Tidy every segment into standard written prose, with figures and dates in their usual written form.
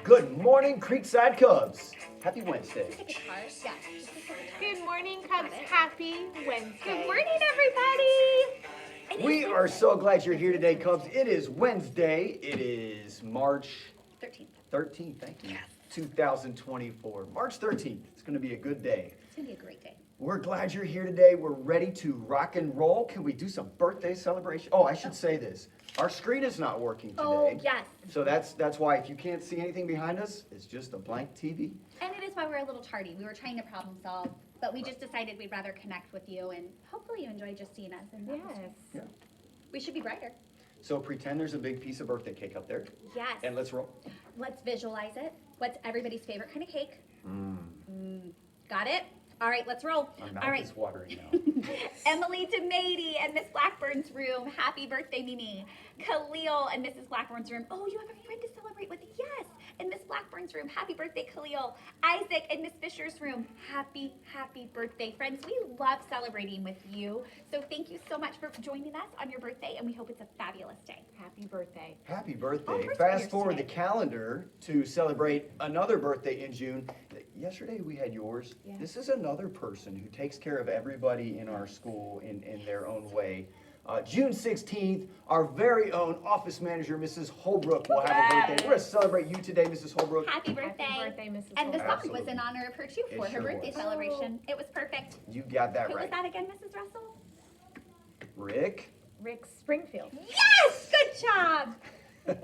Good morning, Creekside Cubs. Happy Wednesday. Good morning, Cubs. Happy Wednesday. Good morning, everybody. We are so glad you're here today, Cubs. It is Wednesday. It is March 13th, thank you. 2024. March 13th. It's going to be a good day. It's going to be a great day. We're glad you're here today. We're ready to rock and roll. Can we do some birthday celebration? Oh, I should say this. Our screen is not working today. Oh, yes. So that's why if you can't see anything behind us, it's just a blank TV. And it is why we're a little tardy. We were trying to problem solve, but we just decided we'd rather connect with you, and hopefully you enjoy just seeing us. And Yes. Yeah. We should be brighter. So pretend there's a big piece of birthday cake up there, Yes. and let's roll. Let's visualize it. What's everybody's favorite kind of cake? Got it? All right, let's roll. My All mouth right. is watering now. Emily DeMady and Miss Blackburn's room. Happy birthday, Mimi. Khalil and Mrs. Blackburn's room. Oh, you have a friend to celebrate with. Yes. In Miss Blackburn's room. Happy birthday, Khalil. Isaac and Miss Fisher's room. Happy birthday, friends. We love celebrating with you. So thank you so much for joining us on your birthday, and we hope it's a fabulous day. Happy birthday. Happy Oh, birthday. birthday Fast years forward the today. calendar to celebrate another birthday in June. Yesterday we had yours. Yeah. This is another person who takes care of everybody in our school in their own way. June 16th, our very own office manager, Mrs. Holbrook, will have a birthday. We're going to celebrate you today, Mrs. Holbrook. Happy birthday. Happy birthday, Mrs. And the Holbrook. song Absolutely. was in honor of her, too, It for her sure birthday was. celebration. It was perfect. You got that Who was right. that again, Mrs. Russell? Rick? Rick Springfield. Yes! Good job!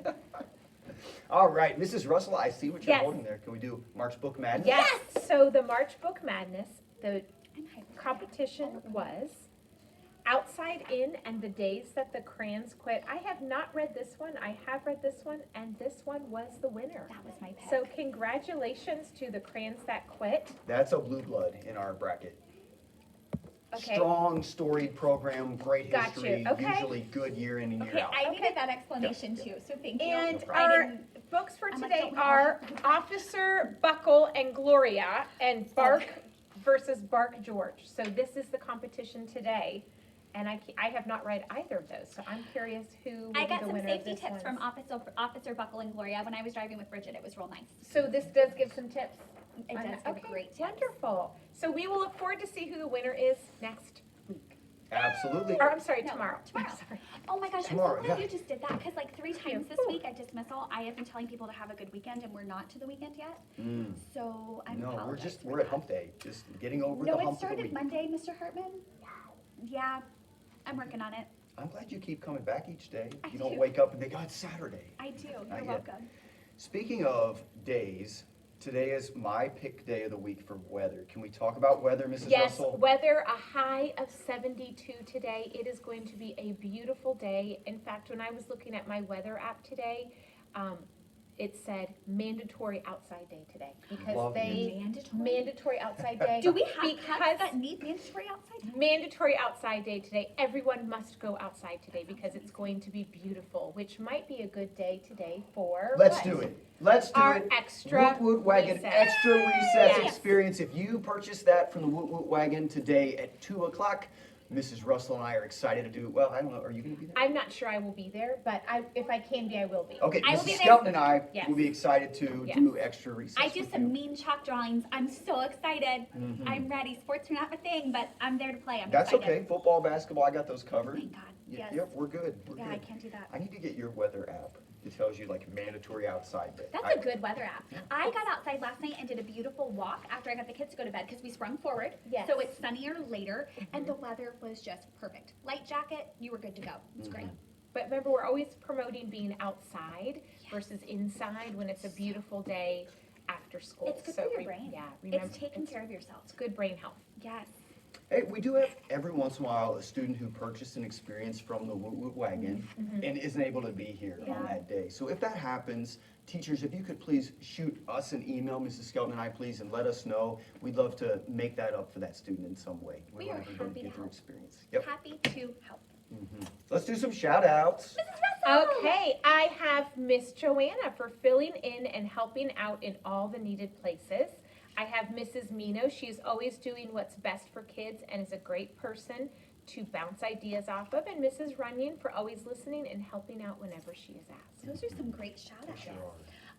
All right, Mrs. Russell, I see what you're Yes. holding there. Can we do March Book Madness? Yes. So the March Book Madness, the competition was Outside In and the Days That the Crayons Quit. I have not read this one. I have read this one, and this one was the winner. That was my pick. So congratulations to the Crayons That Quit. That's a blue blood in our bracket. Okay. Strong, storied program, great Got history, you. Okay. usually good year in and year Okay, out. I Okay. needed that explanation too, so thank you. And No I our didn't- books for I'm like, today don't know. are Officer Buckle and Gloria and Bark versus Bark George. So this is the competition today. And I have not read either of those, so I'm curious who will I be got the some winner of safety this tips one. from Officer Buckle and Gloria when I was driving with Bridget. It was real nice. So this does give some tips. It on does that. give Okay, great tips. wonderful. So we will look forward to see who the winner is next week. Absolutely. Or I'm sorry, No, tomorrow. tomorrow. I'm sorry. Oh my gosh, Tomorrow, I'm so glad yeah. you just did that because like 3 Thank you. times this week at dismissal, I have been telling people to have a good weekend and we're not to the weekend yet. So I'm No, apologize for we're at that. hump day, just getting over No, the it hump of the started week. Monday, Mr. Hartman. Yeah, I'm working on it. I'm glad you keep coming back each day. I You don't do. wake up and think, oh, it's Saturday. I do. Not You're yet. welcome. Speaking of days, today is my pick day of the week for weather. Can we talk about weather, Mrs. Yes, Russell? weather, a high of 72 today. It is going to be a beautiful day. In fact, when I was looking at my weather app today, it said mandatory outside day today because Love they Mandatory? mandatory outside day. Do we have because cuts that need mandatory outside? mandatory outside day today. Everyone must go outside today because it's going to be beautiful, which might be a good day today for Let's what? do it. Let's do Our it. extra Woot Woot Wagon recess. Extra Recess Yes. Experience. If you purchase that from the Woot Woot Wagon today at 2 o'clock, Mrs. Russell and I are excited to do, well, I don't know, are you going to be there? I'm not sure I will be there, but if I can be, I will be. Okay, I will be Mrs. there. Skelton and I Yes. will be excited to Yes. do Extra Recess I do with some you. mean chalk drawings. I'm so excited. Mhm. I'm ready. Sports are not my thing, but I'm there to play. I'm That's excited. okay. Football, basketball, I got those covered. Thank God. Yes. Yep, we're good. We're Yeah, good. I can't do that. I need to get your weather app. It tells you like mandatory outside day. That's a good weather app. I got outside last night and did a beautiful walk after I got the kids to go to bed because we sprung forward. Yes. So it's sunnier later, and the weather was just perfect. Light jacket, you were good to go. It's great. But remember, we're always promoting being outside versus inside when it's a beautiful day after school. It's good for your brain. Yeah, remember, It's taking care of yourself. It's good brain health. Yes. Hey, we do have every once in a while a student who purchased an experience from the Woot Woot Wagon and isn't able to be here Yeah. on that day. So if that happens, teachers, if you could please shoot us an email, Mrs. Skelton and I, please, and let us know. We'd love to make that up for that student in some way. We want are everybody happy to get their help. experience. Yep. Happy to help. Let's do some shout outs. Mrs. Russell! Okay, I have Miss Joanna for filling in and helping out in all the needed places. I have Mrs. Mino. She's always doing what's best for kids and is a great person to bounce ideas off of, and Mrs. Runyon for always listening and helping out whenever she is asked. Those are some great shout outs. Sure are.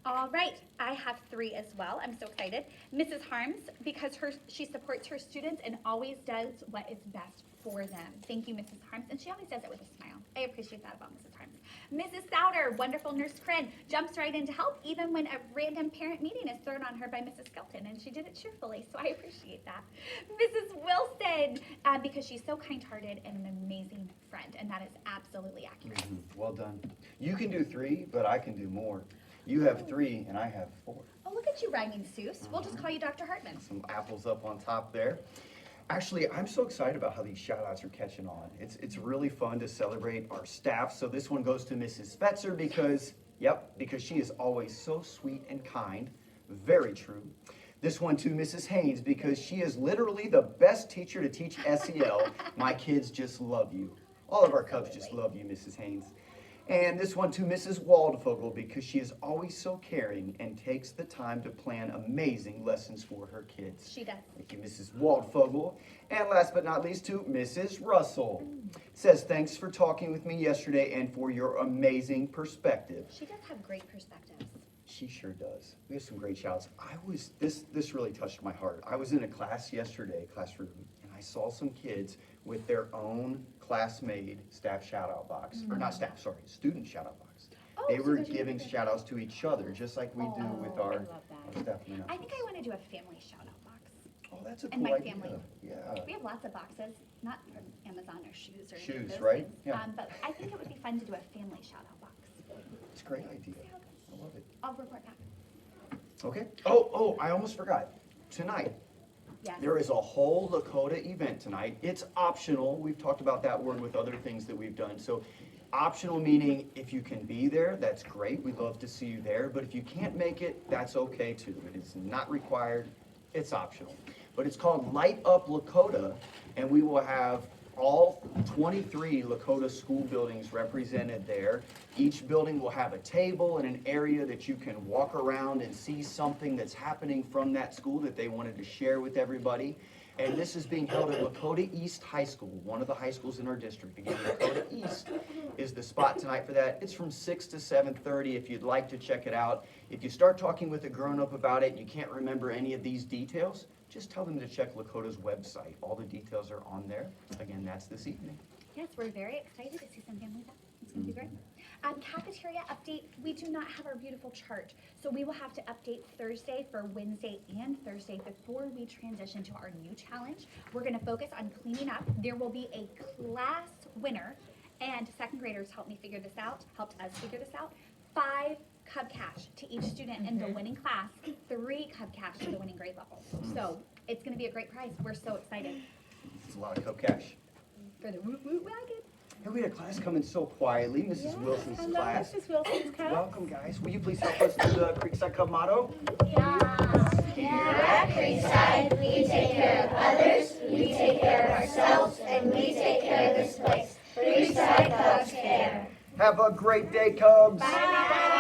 All right, I have 3 as well. I'm so excited. Mrs. Harms, because she supports her students and always does what is best for them. Thank you, Mrs. Harms. And she always does it with a smile. I appreciate that about Mrs. Harms. Mrs. Souter, wonderful Nurse Corinne, jumps right in to help even when a random parent meeting is thrown on her by Mrs. Skelton, and she did it cheerfully, so I appreciate that. Mrs. Wilson, because she's so kind-hearted and an amazing friend, and that is absolutely accurate. Well done. You can do 3, but I can do more. You have 3 and I have 4. Oh, look at you rhyming, Seuss. We'll just call you Dr. Hartman. Some apples up on top there. Actually, I'm so excited about how these shout outs are catching on. It's really fun to celebrate our staff. So this one goes to Mrs. Fetzer because she is always so sweet and kind. Very true. This one to Mrs. Haynes because she is literally the best teacher to teach SEL. My kids just love you. All of our Cubs just love you, Mrs. Haynes. And this one to Mrs. Waldvogel because she is always so caring and takes the time to plan amazing lessons for her kids. She does. Thank you, Mrs. Waldvogel. And last but not least to Mrs. Russell. Says, thanks for talking with me yesterday and for your amazing perspective. She does have great perspectives. She sure does. We have some great shouts. This really touched my heart. I was in a class yesterday, classroom, and I saw some kids with their own class-made staff shout-out box. Or not staff, sorry, student shout-out box. Oh, They so were they're doing giving different- shout-outs to each other, just like we do with our I love that. staff I announcements. think I want to do a family shout-out box. Oh, that's a and cool my idea. family. Yeah. We have lots of boxes, not from Amazon or shoes or any of Shoes, those right? things. Yeah. But I think it would be fun to do a family shout-out box. It's a great idea. See how it goes. I love it. I'll report back. Okay. Oh, I almost forgot. Tonight, Yes. there is a whole Lakota event tonight. It's optional. We've talked about that word with other things that we've done. So optional meaning if you can be there, that's great. We'd love to see you there. But if you can't make it, that's okay too. It is not required. It's optional. But it's called Light Up Lakota, and we will have all 23 Lakota school buildings represented there. Each building will have a table and an area that you can walk around and see something that's happening from that school that they wanted to share with everybody. And this is being held at Lakota East High School, one of the high schools in our district. Again, Lakota East is the spot tonight for that. It's from 6 to 7:30 if you'd like to check it out. If you start talking with a grown-up about it and you can't remember any of these details, just tell them to check Lakota's website. All the details are on there. Again, that's this evening. Yes, we're very excited to see some families out. It's going to be great. Cafeteria update, we do not have our beautiful chart. So we will have to update Thursday for Wednesday and Thursday before we transition to our new challenge. We're going to focus on cleaning up. There will be a class winner, and second graders helped us figure this out. 5 Cub Cash to each student in the winning class, 3 Cub Cash to the winning grade level. So it's going to be a great prize. We're so excited It's a lot of Cub Cash. for the Woot Woot Wagon. Hey, we had a class come in so quietly, Mrs. Wilson's Hello, class. Mrs. Wilson's Cub. Welcome, guys. Will you please help us do the Creekside Cub motto? Here at Creekside, we take care of others, we take care of ourselves, and we take care of this place. Creekside Cubs care. Have a great day, Cubs. Bye.